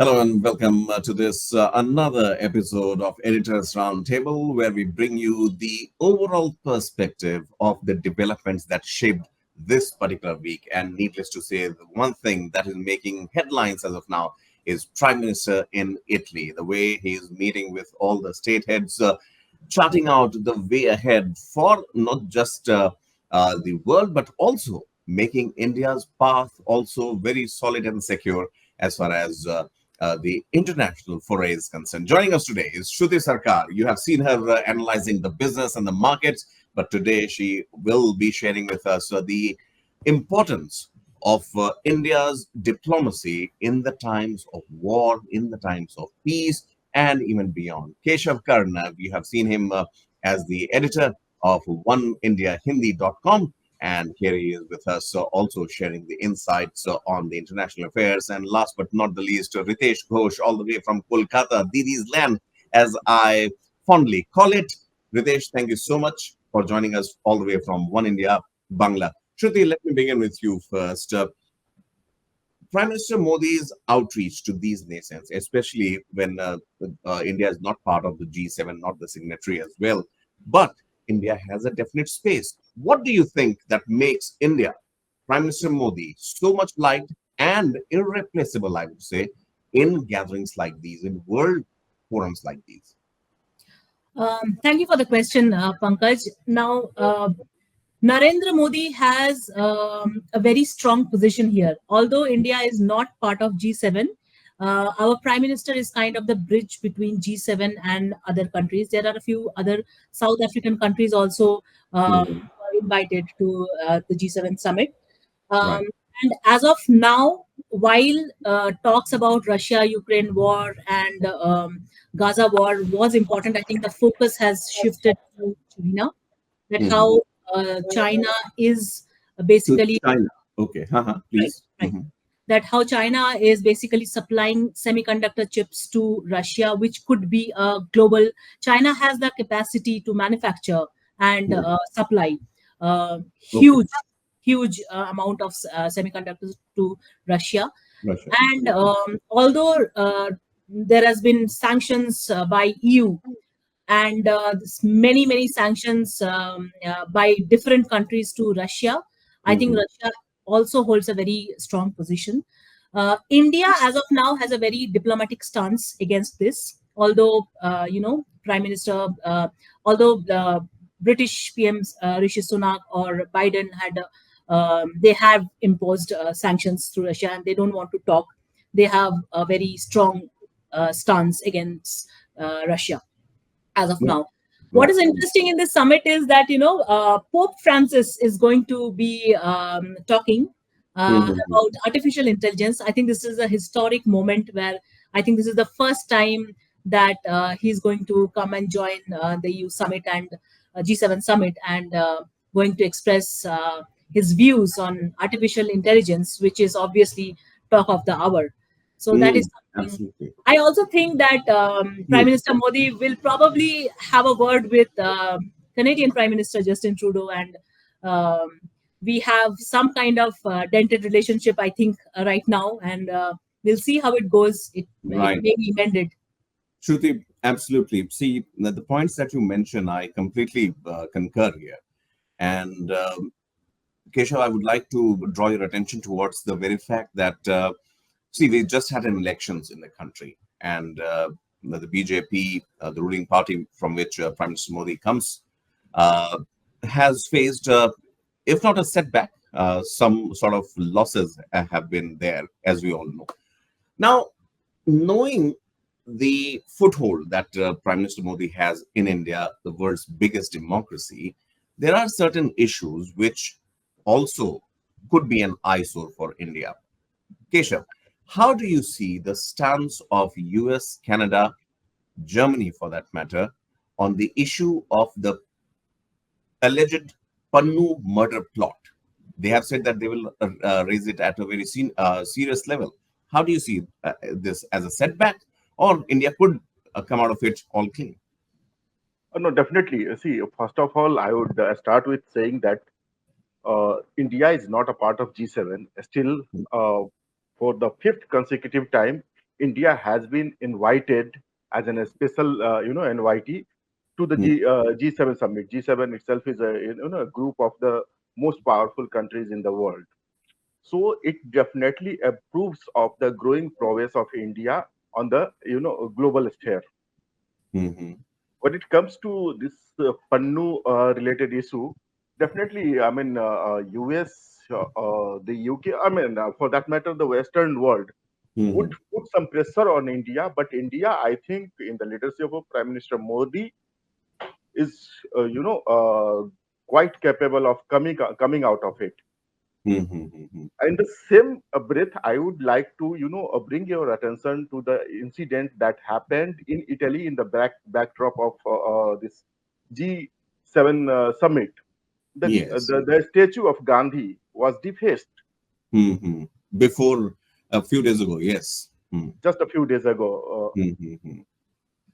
Hello and welcome to this another episode of Editors Roundtable, where we bring you the overall perspective of the developments that shaped this particular week. And needless to say, the one thing that is making headlines as of now is Prime Minister in Italy. The way he is meeting with all the state heads, charting out the way ahead for not just the world, but also making India's path also very solid and secure as far as the international foray is concerned. Joining us today is Shruti Sarkar. You have seen her analyzing the business and the markets, but today she will be sharing with us the importance of India's diplomacy in the times of war, in the times of peace, and even beyond. Keshav Karnav, you have seen him as the editor of oneindiahindi.com. And here he is with us, also sharing the insights on the international affairs. And last but not the least, Ritesh Ghosh, all the way from Kolkata, Didi's land, as I fondly call it. Ritesh, thank you so much for joining us all the way from One India, Bangla. Shruti, let me begin with you first. Prime Minister Modi's outreach to these nations, especially when India is not part of the G7, not the signatory as well, but India has a definite space. What do you think that makes India, Prime Minister Modi, so much liked and irreplaceable, I would say, in gatherings like these, in world forums like these? Thank you for the question, Pankaj. Now, Narendra Modi has a very strong position here. Although India is not part of G7, our Prime Minister is kind of the bridge between G7 and other countries. There are a few other South African countries also Mhm. invited to the G7 summit. Um, Right. and as of now, while talks about Russia-Ukraine war and Gaza war was important, I think the focus has shifted to China. That Mhm. how China is To basically China. Okay. Haha, right, please. right. That how China is basically supplying semiconductor chips to Russia, which could be a global. China has the capacity to manufacture and Mhm. supply Okay. huge amount of semiconductors to Russia. Russia. And although there has been sanctions by EU and many sanctions by different countries to Russia, I think Mhm. Russia also holds a very strong position. India, as of now, has a very diplomatic stance against this. Although Prime Minister, although the British PM Rishi Sunak or Biden had, they have imposed sanctions to Russia, and they don't want to talk. They have a very strong stance against Russia as of Yeah. now. What Right. is interesting in this summit is that Pope Francis is going to be talking Mhm. about artificial intelligence. I think this is a historic moment where I think this is the first time that he's going to come and join the EU summit and G7 summit and going to express his views on artificial intelligence, which is obviously talk of the hour. So that is something. Absolutely. I also think that Prime Mhm. Minister Modi will probably have a word with Canadian Prime Minister Justin Trudeau, and um, we have some kind of dented relationship, I think, right now, and we'll see how it goes. It Right. may be mended. Shruti, absolutely. See, the points that you mentioned, I completely concur here. And Keshav, I would like to draw your attention towards the very fact that, see, we just had an elections in the country, and the BJP, the ruling party from which Prime Minister Modi comes, uh, has faced, if not a setback, some sort of losses have been there, as we all know. Now, knowing the foothold that Prime Minister Modi has in India, the world's biggest democracy, there are certain issues which also could be an eyesore for India. Keshav, how do you see the stance of US, Canada, Germany for that matter, on the issue of the alleged Pannu murder plot? They have said that they will raise it at a very serious level. How do you see this as a setback, or India could come out of it all clean? No, definitely. See, first of all, I would start with saying that India is not a part of G7. Still, for the fifth consecutive time, India has been invited as a special, invitee to the G7 summit. G7 itself is a group of the most powerful countries in the world. So it definitely approves of the growing prowess of India on the global sphere. Mm-hmm. When it comes to this Pannu related issue, definitely, I mean, US, the UK, I mean, for that matter, the Western world would Mm-hmm. put some pressure on India. But India, I think, in the leadership of Prime Minister Modi, is quite capable of coming out of it. Mm-hmm. In the same breath, I would like to bring your attention to the incident that happened in Italy in the backdrop of this G7 summit. Yes. The statue of Gandhi was defaced Mm-hmm. Before a few days ago, yes. just a few days ago. Mm-hmm.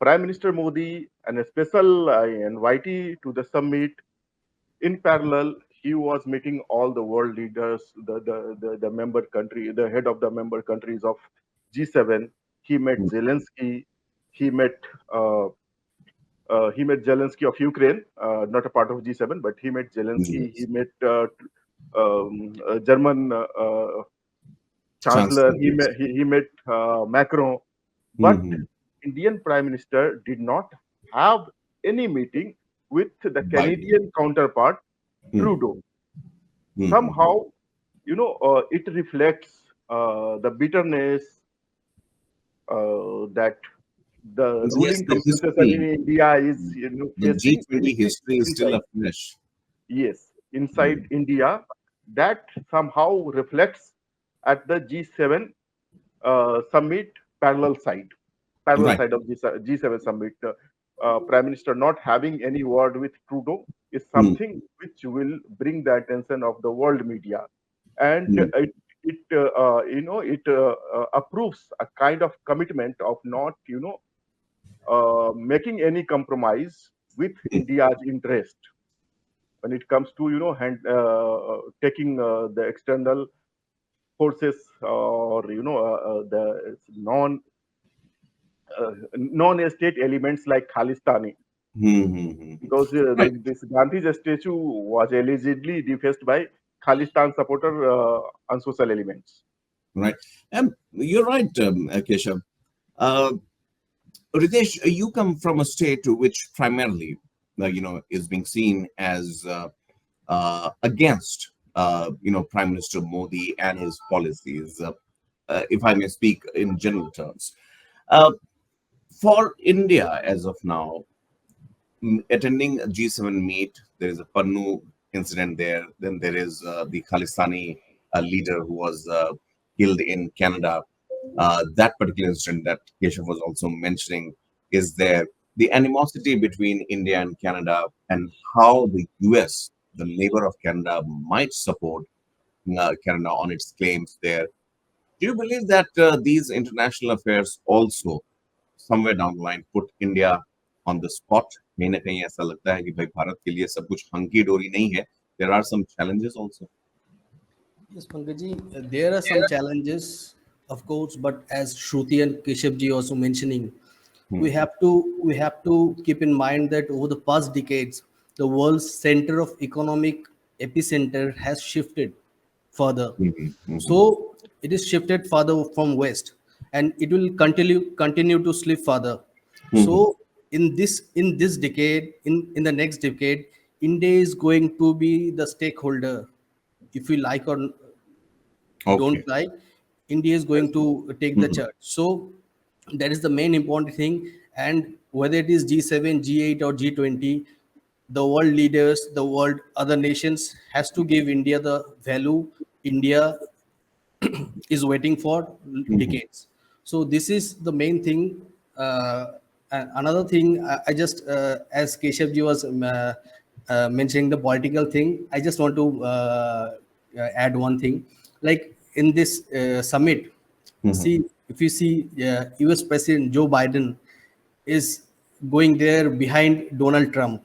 Prime Minister Modi and a special invitee to the summit. In parallel, he was meeting all the world leaders, the member country, the head of the member countries of G7. He met Zelensky. He met uh, he met Zelensky of Ukraine, not a part of G7, but he met Zelensky. He Yes. met German Chancellor. Chancellor, yes. He met Macron. But Mm-hmm. Indian Prime Minister did not have any meeting with the Biden. Canadian counterpart Trudeau. Mm-hmm. Somehow, it reflects the bitterness that the Yes, ruling the constitution in history, India is the facing G20 history is still inside. afresh. Yes, inside India, that somehow reflects at the G7 summit parallel side, parallel Right. side of G7 summit. Prime Minister not having any word with Trudeau is Mm-hmm. something which will bring the attention of the world media, and it approves a kind of commitment of not making any compromise with India's interest when it comes to taking the external forces or the non-state elements like Khalistani, Mm-hmm. because Right. this Gandhi's statue was allegedly defaced by Khalistan supporter unsocial elements. Right. You're right, Keshav. Uh, Ritesh, you come from a state which primarily, is being seen as against, Prime Minister Modi and his policies, if I may speak in general terms. Uh, for India, as of now, attending a G7 meet, there is a Pannu incident there. Then there is the Khalistani leader who was killed in Canada. That particular incident that Keshav was also mentioning is there. The animosity between India and Canada and how the US, the neighbor of Canada, might support Canada on its claims there. Do you believe that these international affairs also somewhere down the line put India on the spot? कहीं ना कहीं ऐसा लगता है कि भाई भारत के लिए सब कुछ hunky dory नहीं है. There are some challenges also. Yes, Pankaj, there are some challenges, of course, but as Shruti and Keshav ji also mentioning, Hmm. we have to keep in mind that over the past decades, the world's center of economic epicenter has shifted further. Mhm, mhm, So it is shifted further from west, and it will continue to slip further. mhm. So in this decade, in the next decade, India is going to be the stakeholder, if we like or don't Okay. like. India is going to take the Mhm, charge. So that is the main important thing. And whether it is G7, G8 or G20, the world leaders, the world other nations has to give India the value India is waiting for mhm, decades. So this is the main thing. And another thing, I just as Keshav ji was mentioning the political thing, I just want to add one thing. Like in this summit, mhm, see, if you see U.S. President Joe Biden is going there behind Donald Trump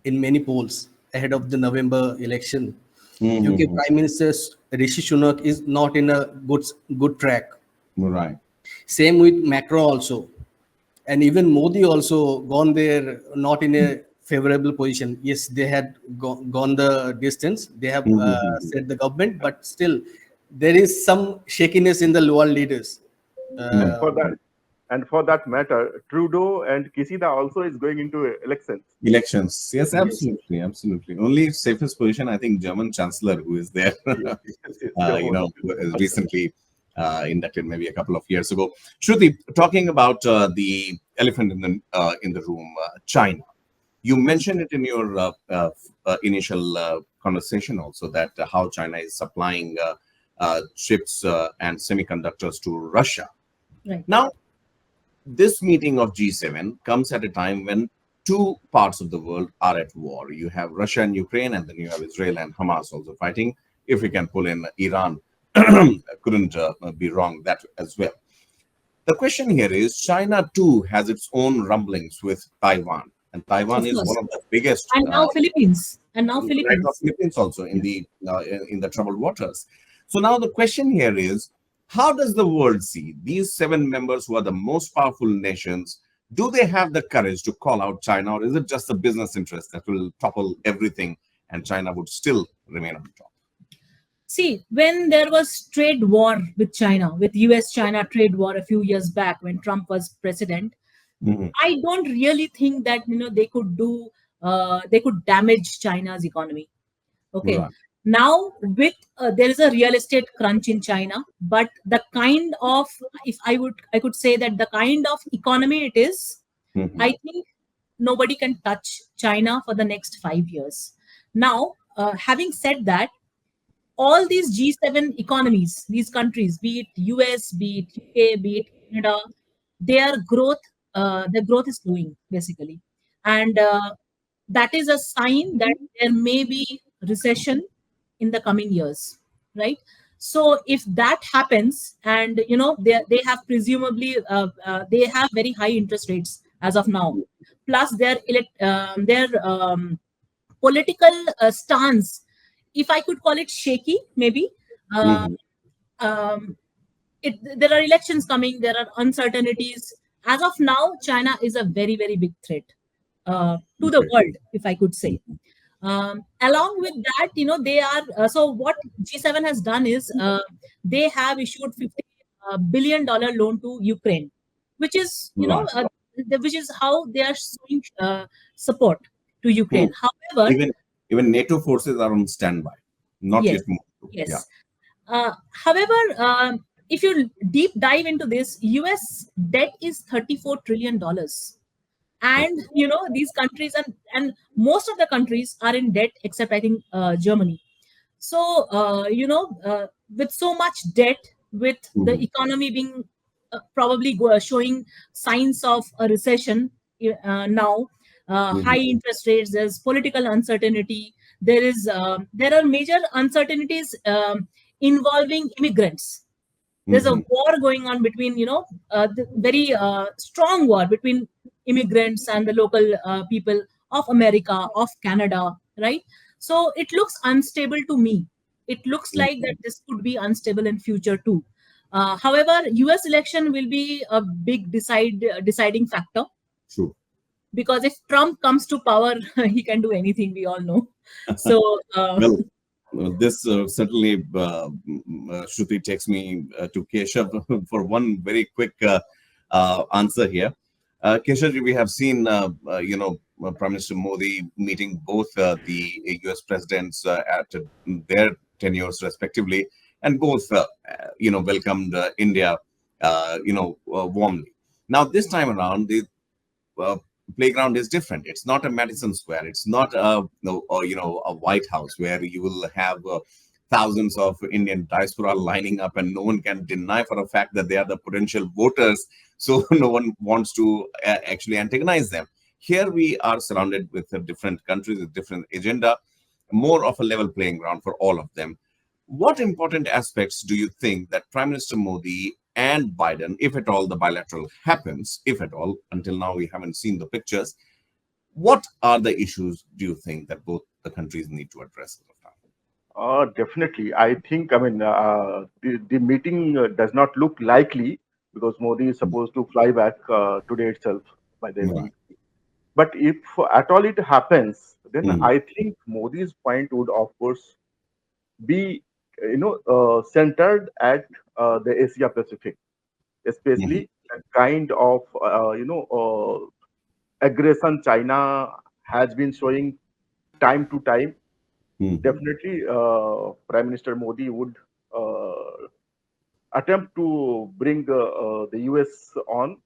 in many polls ahead of the November election. UK mhm. Prime Minister Rishi Sunak is not in a good track. Right. Same with Macron also, and even Modi also gone there not in a favorable position. Yes, they had gone the distance. They have Mhm. set the government, but still there is some shakiness in the lower leaders. And Uh, for that, and for that matter, Trudeau and Kishida also is going into elections. Elections. Yes, yes, absolutely, absolutely. Only safest position, I think, German Chancellor who is there. Yes, yes, yes, the most Recently inducted maybe a couple of years ago. Shruti, talking about the elephant in the room, China. You mentioned it in your initial conversation also that how China is supplying chips and semiconductors to Russia. Right. Now, this meeting of G7 comes at a time when two parts of the world are at war. You have Russia and Ukraine, and then you have Israel and Hamas also fighting. If we can pull in Iran, couldn't be wrong that as well. The question here is China too has its own rumblings with Taiwan, and Taiwan Of is one course. of the biggest. And now Philippines. And now Right now, Philippines. Philippines also in the troubled waters. So now the question here is, how does the world see these seven members who are the most powerful nations? Do they have the courage to call out China, or is it just a business interest that will topple everything and China would still remain on top? See, when there was trade war with China, with US-China trade war a few years back when Trump was president, Mhm. I don't really think that they could damage China's economy. Okay. Right. Now with there is a real estate crunch in China, but the kind of, if I could say that the kind of economy it is, Mhm. I think nobody can touch China for the next 5 years. Now, having said that, all these G7 economies, these countries, be it US, be it UK, be it Canada, their growth is slowing basically, and that is a sign that there may be recession in the coming years, right? So if that happens, and they have presumably they have very high interest rates as of now, plus their political stance, if I could call it shaky, maybe. Uh, Mhm. um, there are elections coming, there are uncertainties. As of now, China is a very, very big threat to the Okay. world, if I could say. Along with that, they are so what G7 has done is they have issued $50 billion loan to Ukraine, which is Right. which is how they are showing support to Hmm. Ukraine. However, Even NATO forces are on standby, not yes, yet moved. Yeah. yes. However, if you deep dive into this, US debt is $34 trillion, and Okay. these countries, and most of the countries are in debt except I think Germany. So with so much debt, with the Mhm. economy being probably showing signs of a recession now, high Mhm. interest rates, there's political uncertainty, there are major uncertainties involving immigrants. There's a Mhm. war going on between the very strong war between immigrants and the local people of America, of Canada, right? So it looks unstable to me. It looks like that Mhm. this could be unstable in future too. However, US election will be a big deciding factor, True. because if Trump comes to power, he can do anything, we all know. So Well, this certainly, Shruti, takes me to Keshav for one very quick answer here. Keshav, we have seen, Prime Minister Modi meeting both the US presidents at their tenures respectively, and both, welcomed India, warmly. Now, this time around, the uh, playground is different. It's not a Madison Square. It's not a no, or, a White House where you will have thousands of Indian diaspora lining up, and no one can deny for a fact that they are the potential voters. So no one wants to actually antagonize them. Here we are surrounded with different countries with different agenda, more of a level playing ground for all of them. What important aspects do you think that Prime Minister Modi and Biden, if at all the bilateral happens, if at all, until now we haven't seen the pictures, what are the issues do you think that both the countries need to address as of now? Definitely. I think, the meeting does not look likely, because Modi is supposed to fly back today itself by the Right. evening. But if at all it happens, then Mhm. I think Modi's point would, of course, be centered at the Asia Pacific, Mhm. especially the kind of aggression China has been showing time to time. Mhm. Definitely, Prime Minister Modi would uh, attempt to bring the US on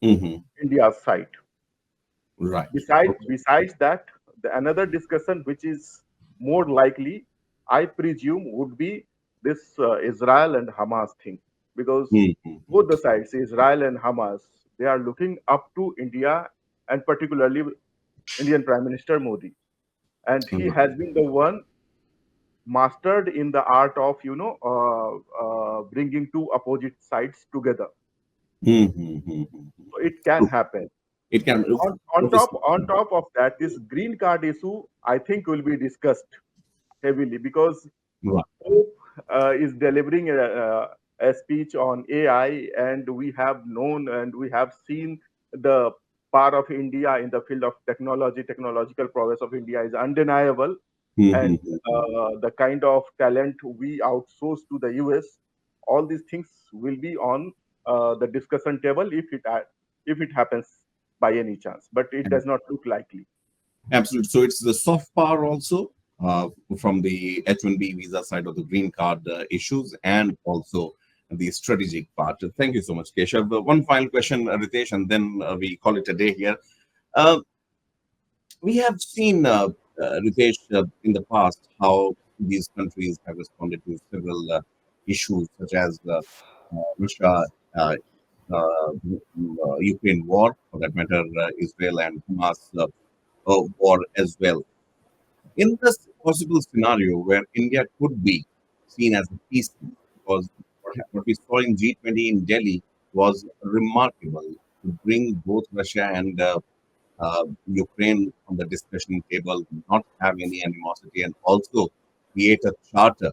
Mhm. India's side. Right. Okay. Besides that, another discussion which is more likely, I presume, would be this Israel and Hamas thing, because Mhm. both the sides, Israel and Hamas, they are looking up to India, and particularly Indian Prime Minister Modi, and he Right. has been the one mastered in the art of bringing two opposite sides together. Mhm. Mhm. So it can True. happen. It can. Obviously. On top of that, this green card issue, I think, will be discussed heavily, because Right. Pope is delivering a speech on AI, and we have known and we have seen the power of India in the field of technology. Technological prowess of India is undeniable, and Mhm. the kind of talent we outsource to the US, all these things will be on the discussion table if it happens by any chance. But it does not look likely. Absolutely. So it's the soft power also from the H-1B visa side of the green card issues, and also the strategic part. Thank you so much, Keshav. One final question, Ritesh, and then we call it a day here. Uh, we have seen, Ritesh, in the past how these countries have responded to several issues, such as Russia, Ukraine war, for that matter, Israel and Hamas war as well. In this possible scenario where India could be seen as a peace, because what we saw in G20 in Delhi was remarkable to bring both Russia and Ukraine on the discussion table, not have any animosity, and also create a charter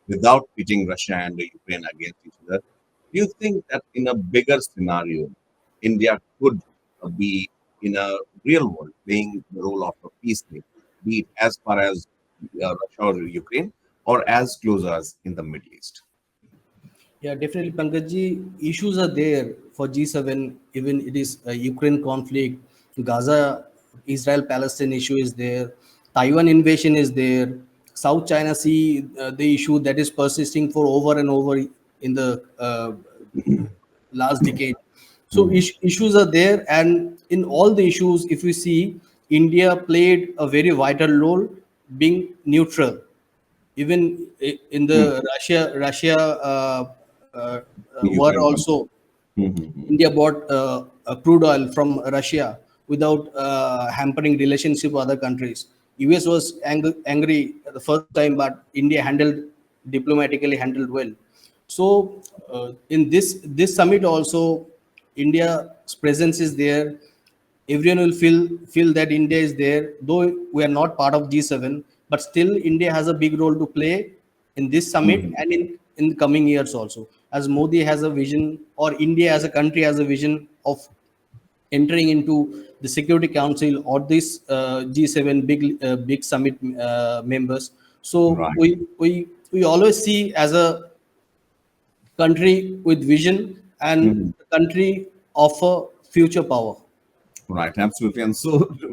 without pitting Russia and Ukraine against each other. Do you think that in a bigger scenario, India could be in a real world playing the role of a peacemaker, be it as far as Russia or Ukraine, or as close as in the Middle East? Yeah, definitely, Pankajji. Issues are there for G7. Even it is Ukraine conflict, Gaza, Israel-Palestine issue is there, Taiwan invasion is there, South China Sea, the issue that is persisting for over and over in the last decade. So Mhm. issues are there, and in all the issues, if we see, India played a very vital role being neutral. Even in Mhm. the Russia war Ukraine also, conflict. Mhm. India bought crude oil from Russia without hampering relationship with other countries. US was angry the first time, but India diplomatically handled well. So in this summit also, India's presence is there. Everyone will feel that India is there, though we are not part of G7, but still India has a big role to play in this summit Mhm. and in the coming years also. As Modi has a vision, or India as a country has a vision of entering into the Security Council or this G7 big summit members. So Right. we always see as a country with vision and Mhm. a country of a future power. Right, absolutely. And so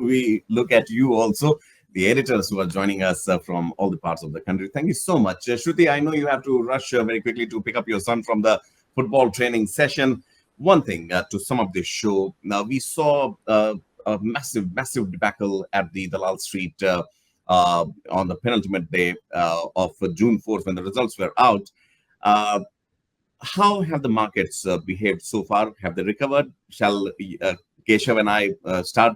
we look at you also, the editors who are joining us from all the parts of the country. Thank you so much. Shruti, I know you have to rush very quickly to pick up your son from the football training session. One thing to sum up this show, now we saw a massive debacle at the Dalal Street on the penultimate day of June 4th when the results were out. Uh, how have the markets behaved so far? Have they recovered? Shall Keshav and I start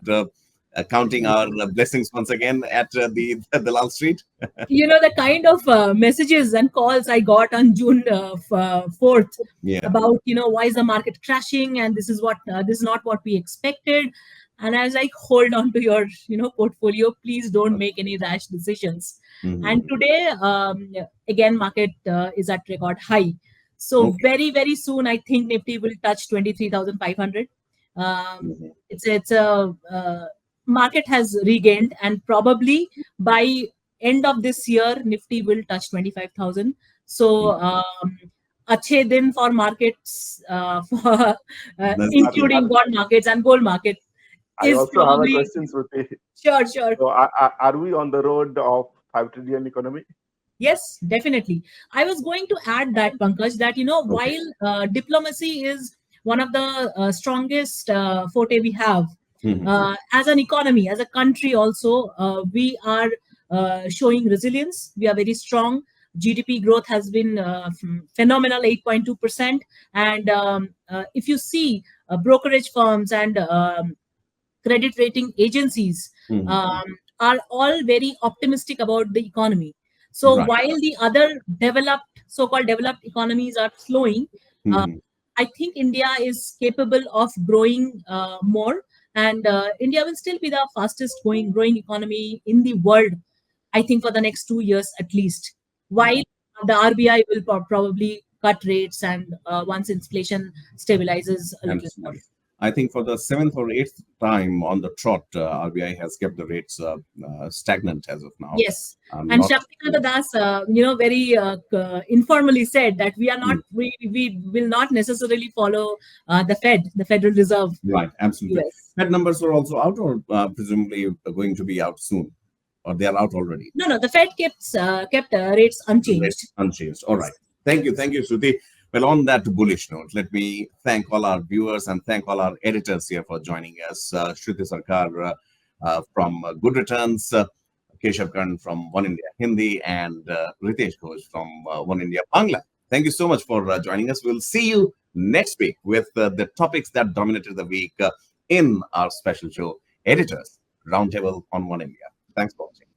counting our blessings once again at the Lal Street? The kind of messages and calls I got on June 4th Yeah. about, why is the market crashing, and this is not what we expected. And I was like, hold on to your, portfolio. Please don't make any rash decisions. And Mhm. today, again, market is at record high. So Okay. very soon, I think Nifty will touch 23,500. It's a market has regained, and probably by end of this year, Nifty will touch 25,000. So अच्छे दिन for markets, for, There's nothing. including bond markets and gold market, I is also have a probably question, Shruti. sure. So, are we on the road of 5 trillion economy? Yes, definitely. I was going to add that, Pankaj, that Okay. while diplomacy is one of the strongest forte we have as an economy, as a country, also we are showing resilience. We are very strong. GDP growth has been phenomenal, 8.2%. And if you see brokerage firms and credit rating agencies are all very optimistic about the economy. So Right. while the other so-called developed economies are slowing, I think India is capable of growing more, and India will still be the fastest growing economy in the world, I think, for the next 2 years at least. While the RBI will probably cut rates, and once inflation stabilizes a little. Absolutely. I think for the 7th or 8th time on the trot, RBI has kept the rates stagnant as of now. Yes, and Not- Shaktikanta Das, very informally said that we are not, we will not necessarily follow the Federal Reserve. Right, absolutely. US. Fed numbers are also out, or presumably going to be out soon, or they are out already. No, the Fed kept rates unchanged. Rates unchanged. All right. Thank you, Shruti. Well, on that bullish note, let me thank all our viewers and thank all our editors here for joining us. Shruti Sarkar from Good Returns, Keshav Karn from Oneindia Hindi, and Ritesh Ghosh from Oneindia Bangla. Thank you so much for joining us. We'll see you next week with the topics that dominated the week in our special show, Editors Roundtable on Oneindia. Thanks for watching.